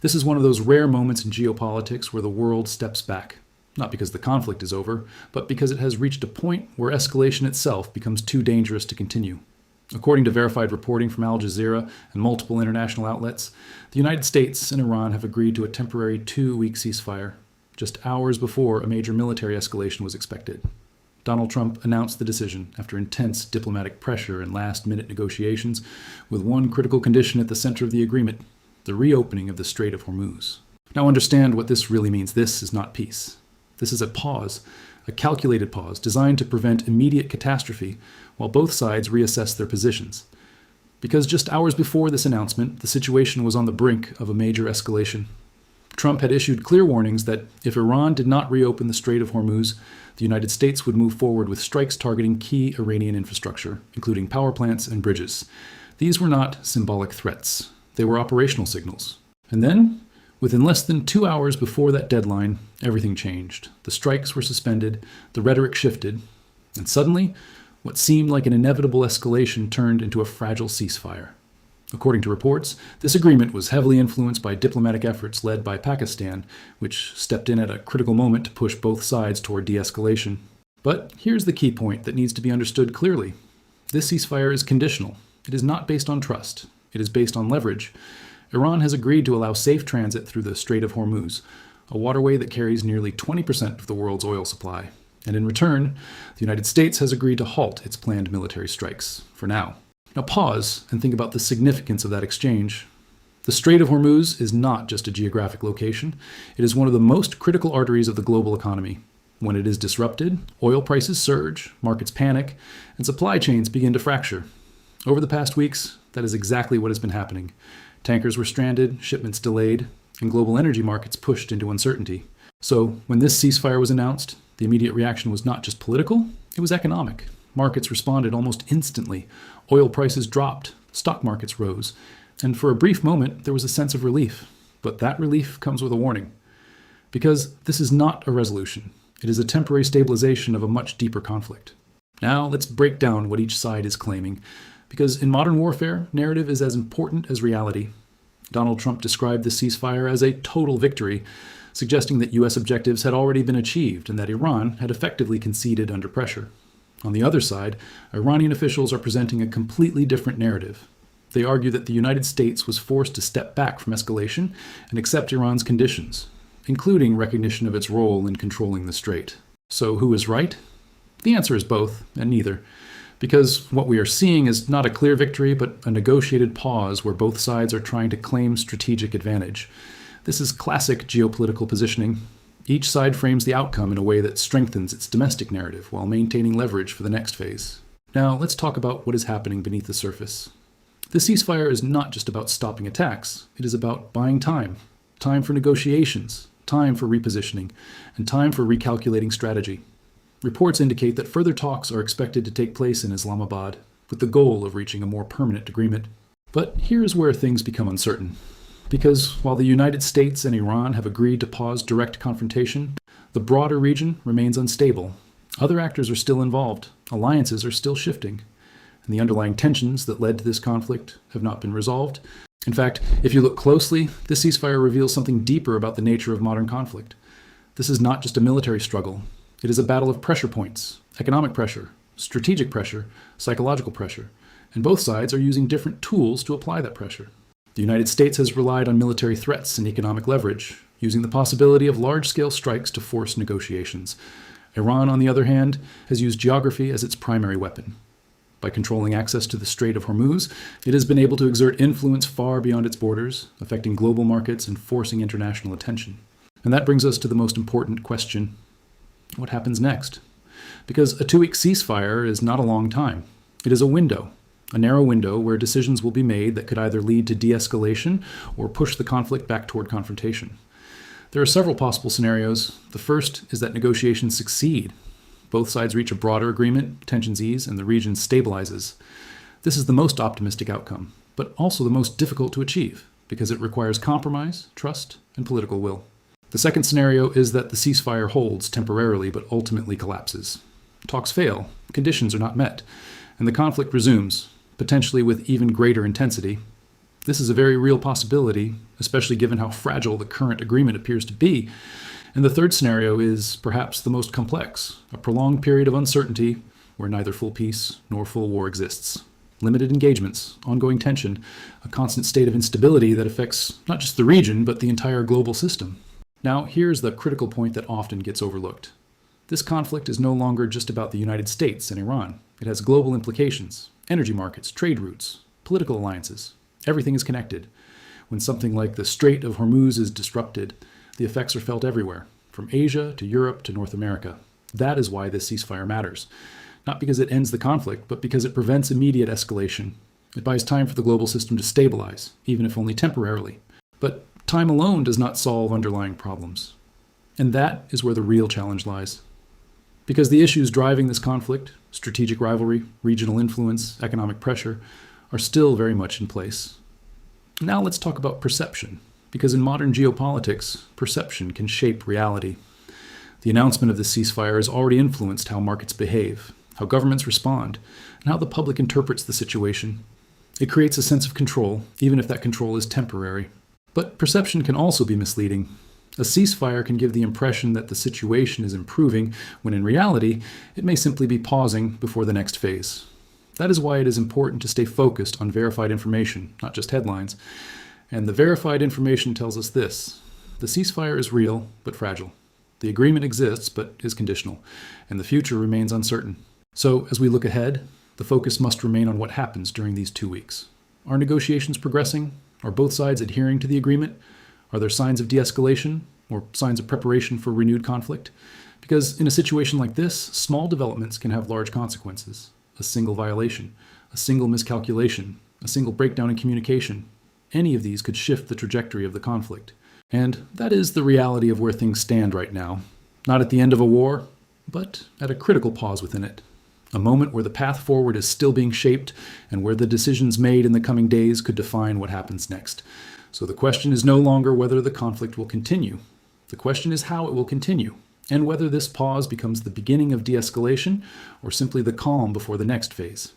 This is one of those rare moments in geopolitics where the world steps back, not because the conflict is over, but because it has reached a point where escalation itself becomes too dangerous to continue. According to verified reporting from Al Jazeera and multiple international outlets, the United States and Iran have agreed to a temporary 2-week ceasefire, just hours before a major military escalation was expected. Donald Trump announced the decision after intense diplomatic pressure and last-minute negotiations, with one critical condition at the center of the agreement: the reopening of the Strait of Hormuz. Now understand what this really means. This is not peace. This is a pause, a calculated pause designed to prevent immediate catastrophe while both sides reassess their positions. Because just hours before this announcement, the situation was on the brink of a major escalation. Trump had issued clear warnings that if Iran did not reopen the Strait of Hormuz, the United States would move forward with strikes targeting key Iranian infrastructure, including power plants and bridges. These were not symbolic threats. They were operational signals. And then, within less than 2 hours before that deadline, everything changed. The strikes were suspended, the rhetoric shifted, and suddenly, what seemed like an inevitable escalation turned into a fragile ceasefire. According to reports, this agreement was heavily influenced by diplomatic efforts led by Pakistan, which stepped in at a critical moment to push both sides toward de-escalation. But here's the key point that needs to be understood clearly. This ceasefire is conditional. It is not based on trust. It is based on leverage. Iran has agreed to allow safe transit through the Strait of Hormuz, a waterway that carries nearly 20% of the world's oil supply. And in return, the United States has agreed to halt its planned military strikes, for now. Now pause and think about the significance of that exchange. The Strait of Hormuz is not just a geographic location. It is one of the most critical arteries of the global economy. When it is disrupted, oil prices surge, markets panic, and supply chains begin to fracture. Over the past weeks, that is exactly what has been happening. Tankers were stranded, shipments delayed, and global energy markets pushed into uncertainty. So when this ceasefire was announced, the immediate reaction was not just political, it was economic. Markets responded almost instantly. Oil prices dropped, stock markets rose, and for a brief moment there was a sense of relief. But that relief comes with a warning. Because this is not a resolution. It is a temporary stabilization of a much deeper conflict. Now let's break down what each side is claiming. Because in modern warfare, narrative is as important as reality. Donald Trump described the ceasefire as a total victory, suggesting that U.S. objectives had already been achieved and that Iran had effectively conceded under pressure. On the other side, Iranian officials are presenting a completely different narrative. They argue that the United States was forced to step back from escalation and accept Iran's conditions, including recognition of its role in controlling the strait. So who is right? The answer is both, and neither. Because what we are seeing is not a clear victory, but a negotiated pause where both sides are trying to claim strategic advantage. This is classic geopolitical positioning. Each side frames the outcome in a way that strengthens its domestic narrative while maintaining leverage for the next phase. Now, let's talk about what is happening beneath the surface. The ceasefire is not just about stopping attacks. It is about buying time. Time for negotiations, time for repositioning, and time for recalculating strategy. Reports indicate that further talks are expected to take place in Islamabad, with the goal of reaching a more permanent agreement. But here's where things become uncertain. Because while the United States and Iran have agreed to pause direct confrontation, the broader region remains unstable. Other actors are still involved, alliances are still shifting, and the underlying tensions that led to this conflict have not been resolved. In fact, if you look closely, this ceasefire reveals something deeper about the nature of modern conflict. This is not just a military struggle. It is a battle of pressure points: economic pressure, strategic pressure, psychological pressure, and both sides are using different tools to apply that pressure. The United States has relied on military threats and economic leverage, using the possibility of large-scale strikes to force negotiations. Iran, on the other hand, has used geography as its primary weapon. By controlling access to the Strait of Hormuz, it has been able to exert influence far beyond its borders, affecting global markets and forcing international attention. And that brings us to the most important question: what happens next? Because a 2-week ceasefire is not a long time. It is a window, a narrow window where decisions will be made that could either lead to de-escalation or push the conflict back toward confrontation. There are several possible scenarios. The first is that negotiations succeed. Both sides reach a broader agreement, tensions ease, and the region stabilizes. This is the most optimistic outcome, but also the most difficult to achieve, because it requires compromise, trust, and political will. The second scenario is that the ceasefire holds temporarily but ultimately collapses. Talks fail, conditions are not met, and the conflict resumes, potentially with even greater intensity. This is a very real possibility, especially given how fragile the current agreement appears to be. And the third scenario is perhaps the most complex, a prolonged period of uncertainty where neither full peace nor full war exists. Limited engagements, ongoing tension, a constant state of instability that affects not just the region, but the entire global system. Now, here's the critical point that often gets overlooked. This conflict is no longer just about the United States and Iran. It has global implications, energy markets, trade routes, political alliances. Everything is connected. When something like the Strait of Hormuz is disrupted, the effects are felt everywhere, from Asia to Europe to North America. That is why this ceasefire matters. Not because it ends the conflict, but because it prevents immediate escalation. It buys time for the global system to stabilize, even if only temporarily. But time alone does not solve underlying problems. And that is where the real challenge lies. Because the issues driving this conflict, strategic rivalry, regional influence, economic pressure, are still very much in place. Now let's talk about perception, because in modern geopolitics, perception can shape reality. The announcement of the ceasefire has already influenced how markets behave, how governments respond, and how the public interprets the situation. It creates a sense of control, even if that control is temporary. But perception can also be misleading. A ceasefire can give the impression that the situation is improving, when in reality, it may simply be pausing before the next phase. That is why it is important to stay focused on verified information, not just headlines. And the verified information tells us this: the ceasefire is real, but fragile. The agreement exists, but is conditional, and the future remains uncertain. So, as we look ahead, the focus must remain on what happens during these 2 weeks. Are negotiations progressing? Are both sides adhering to the agreement? Are there signs of de-escalation, or signs of preparation for renewed conflict? Because in a situation like this, small developments can have large consequences. A single violation, a single miscalculation, a single breakdown in communication. Any of these could shift the trajectory of the conflict. And that is the reality of where things stand right now. Not at the end of a war, but at a critical pause within it. A moment where the path forward is still being shaped, and where the decisions made in the coming days could define what happens next. So the question is no longer whether the conflict will continue. The question is how it will continue, and whether this pause becomes the beginning of de-escalation or simply the calm before the next phase.